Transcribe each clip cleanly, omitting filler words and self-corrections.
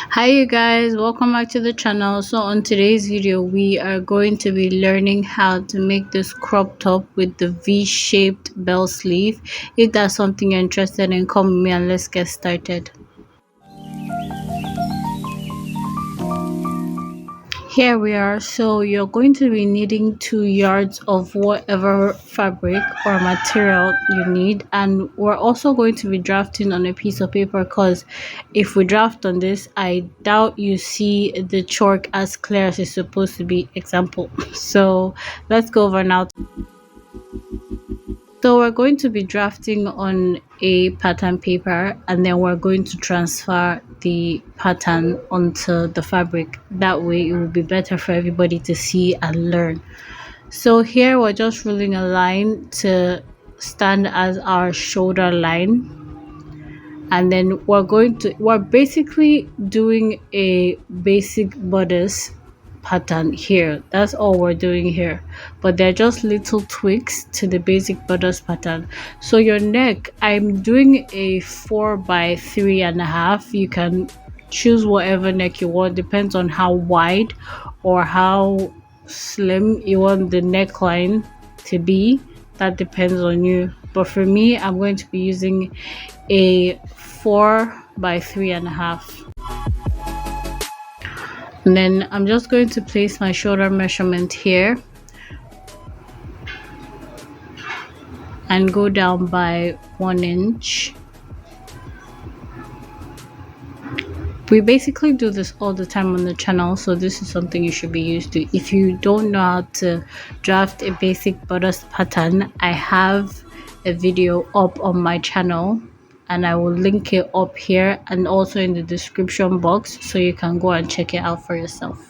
Hi you guys, welcome back to the channel. So on today's video we are going to be learning how to make this crop top with the V-shaped bell sleeve. If that's something you're interested in, come with me and let's get started. Here we are. So you're going to be needing 2 yards of whatever fabric or material you need, and we're also going to be drafting on a piece of paper because if we draft on this, I doubt you see the chalk as clear as it's supposed to be. Example. So let's go over now. So we're going to be drafting on a pattern paper, and then we're going to transfer the pattern onto the fabric. That way it will be better for everybody to see and learn. So here we're just ruling a line to stand as our shoulder line, and then we're basically doing a basic bodice pattern here. That's all we're doing here, but they're just little tweaks to the basic bodice pattern. So your neck, I'm doing a 4 by 3.5. You can choose whatever neck you want, depends on how wide or how slim you want the neckline to be. That depends on you, but for me I'm going to be using a 4 by 3.5. And then I'm just going to place my shoulder measurement here and go down by 1 inch. We basically do this all the time on the channel, so this is something you should be used to. If you don't know how to draft a basic bodice pattern, I have a video up on my channel and I will link it up here and also in the description box so you can go and check it out for yourself.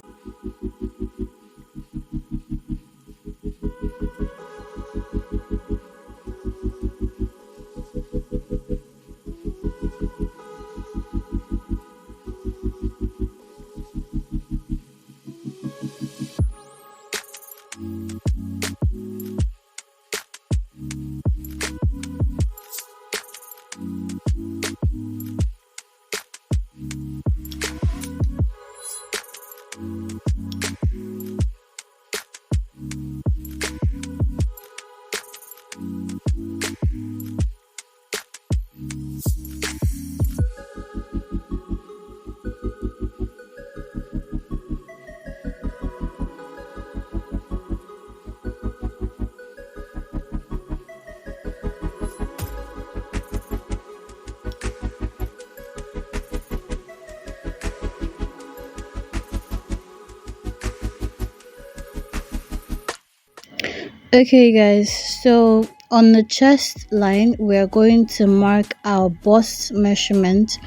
Okay guys, so on the chest line we are going to mark our bust measurement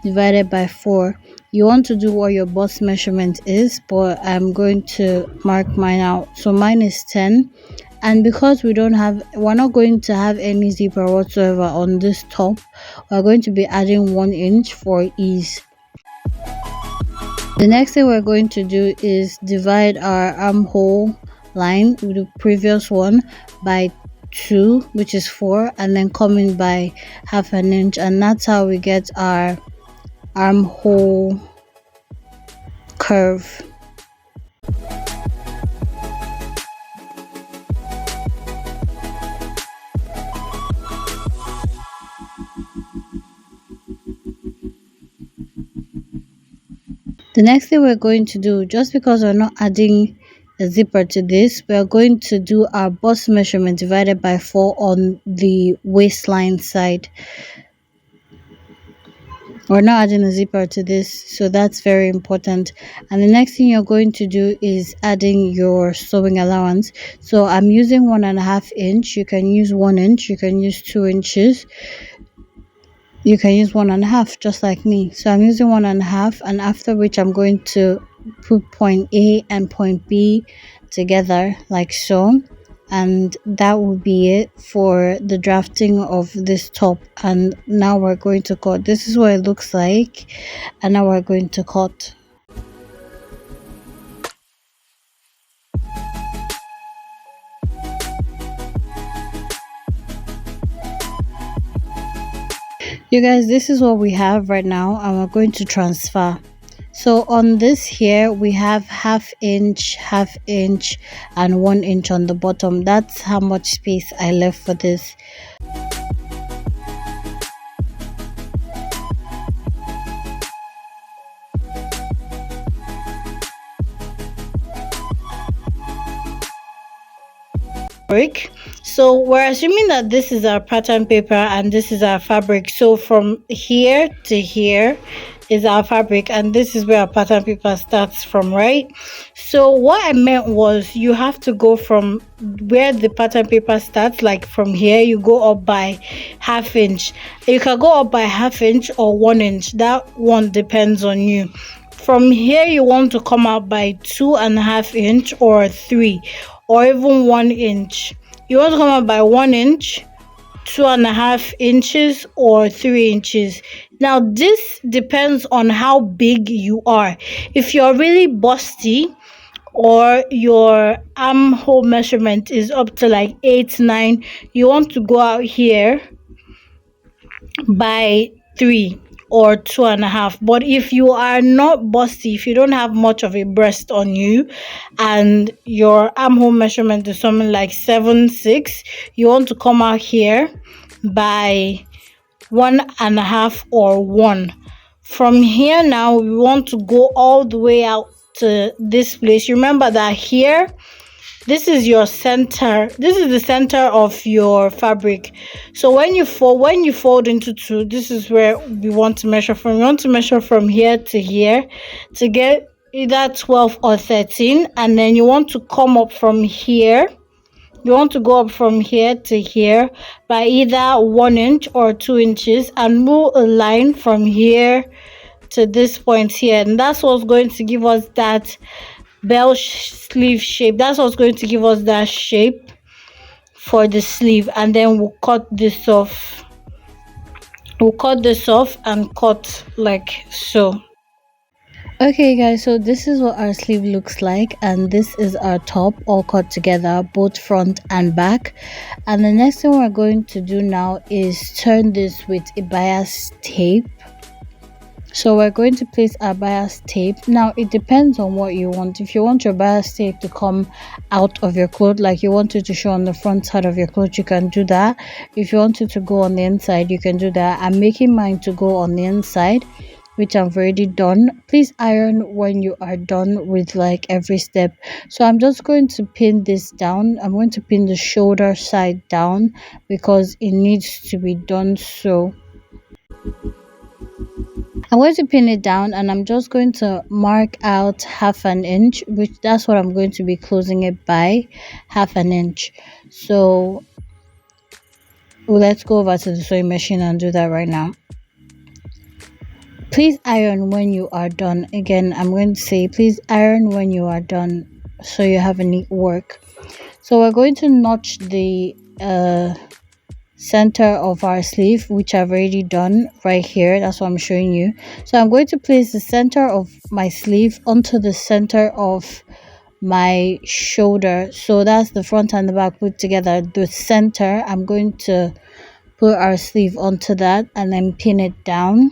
divided by 4. You want to do what your bust measurement is, but I'm going to mark mine out. So mine is 10, and because we're not going to have any zipper whatsoever on this top, we're going to be adding 1 inch for ease. The next thing we're going to do is divide our armhole line with the previous one by 2, which is 4, and then come in by 1/2 inch, and that's how we get our armhole curve. The next thing we're going to do, just because we're not adding a zipper to this, we are going to do our bust measurement divided by 4 on the waistline side. We're not adding a zipper to this, so that's very important. And the next thing you're going to do is adding your sewing allowance. So I'm using 1.5 inch. You can use 1 inch, you can use 2 inches, you can use 1.5, just like me. So I'm using 1.5, and after which I'm going to put point A and point B together like so, and that will be it for the drafting of this top. And now we're going to cut. This is what it looks like, and now we're going to cut. You guys, this is what we have right now, and we're going to transfer. So on this here, we have half inch, and 1 inch on the bottom. That's how much space I left for this. Fabric. So we're assuming that this is our pattern paper and this is our fabric. So from here to here is our fabric, and this is where our pattern paper starts from, right? So what I meant was you have to go from where the pattern paper starts, like from here you go up by half inch. You can go up by half inch or 1 inch. That one depends on you. From here you want to come out by 2.5 inch or 3, or even 1 inch. You want to come out by 1 inch, 2.5 inches, or 3 inches. Now this depends on how big you are. If you're really busty, or your armhole measurement is up to like 8 9, you want to go out here by 3 or 2.5. But if you are not busty, if you don't have much of a breast on you and your armhole measurement is something like 7 6, you want to come out here by 1.5 or 1. From here now we want to go all the way out to this place. Remember that here, this is your center, this is the center of your fabric. So when you fold into two, this is where we want to measure from. We want to measure from here to get either 12 or 13, and then you want to come up from here. You want to go up from here to here by either 1 inch or 2 inches, and move a line from here to this point here, and that's what's going to give us that sleeve shape. That's what's going to give us that shape for the sleeve. And then we'll cut this off. And cut like so. Okay guys, so this is what our sleeve looks like, and this is our top all cut together, both front and back. And the next thing we're going to do now is turn this with a bias tape. So we're going to place our bias tape. Now it depends on what you want. If you want your bias tape to come out of your cloth, like you want it to show on the front side of your cloth, you can do that. If you want it to go on the inside, you can do that. I'm making mine to go on the inside, which I've already done. Please iron when you are done with like every step. So I'm just going to pin this down. I'm going to pin the shoulder side down because it needs to be done. So I'm going to pin it down, and I'm just going to mark out 1/2 inch, which that's what I'm going to be closing it by, 1/2 inch. So let's go over to the sewing machine and do that right now. Please iron when you are done. Again, I'm going to say please iron when you are done so you have a neat work. So we're going to notch the center of our sleeve, which I've already done right here. That's what I'm showing you. So I'm going to place the center of my sleeve onto the center of my shoulder. So that's the front and the back put together. The center, I'm going to put our sleeve onto that and then pin it down.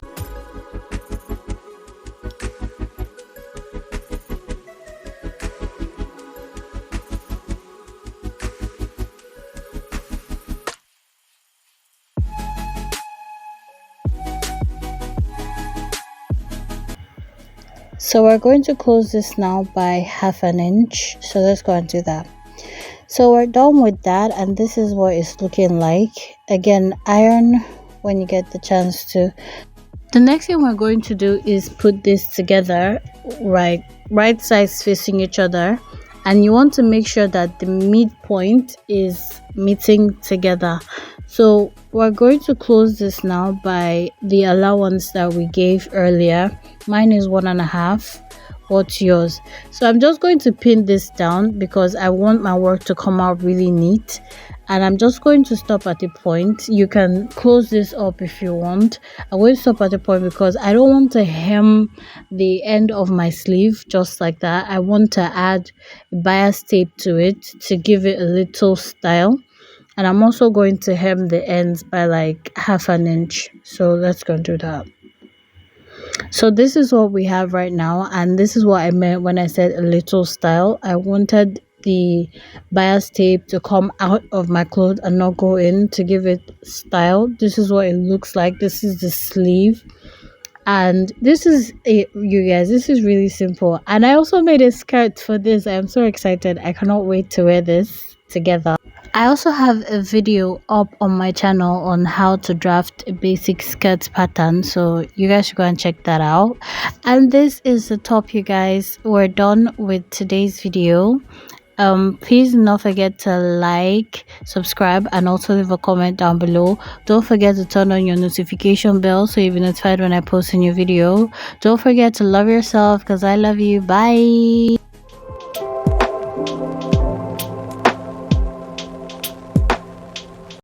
So we're going to close this now by 1/2 inch. So let's go and do that. So we're done with that, and this is what it's looking like. Again, iron when you get the chance to. The next thing we're going to do is put this together, right sides facing each other, and you want to make sure that the midpoint is meeting together. So we're going to close this now by the allowance that we gave earlier. Mine is 1.5. What's yours? So I'm just going to pin this down because I want my work to come out really neat, and I'm just going to stop at a point. You can close this up if you want. I'm going to stop at a point because I don't want to hem the end of my sleeve just like that. I want to add bias tape to it to give it a little style, and I'm also going to hem the ends by like 1/2 inch. So let's go and do that. So this is what we have right now, and this is what I meant when I said a little style. I wanted the bias tape to come out of my clothes and not go in, to give it style. This is what it looks like. This is the sleeve, and this is it, you guys. This is really simple, and I also made a skirt for this. I'm so excited. I cannot wait to wear this together. I also have a video up on my channel on how to draft a basic skirt pattern, so you guys should go and check that out. And this is the top, you guys. We're done with today's video. Please do not forget to like, subscribe, and also leave a comment down below. Don't forget to turn on your notification bell so you'll be notified when I post a new video. Don't forget to love yourself, because I love you. Bye.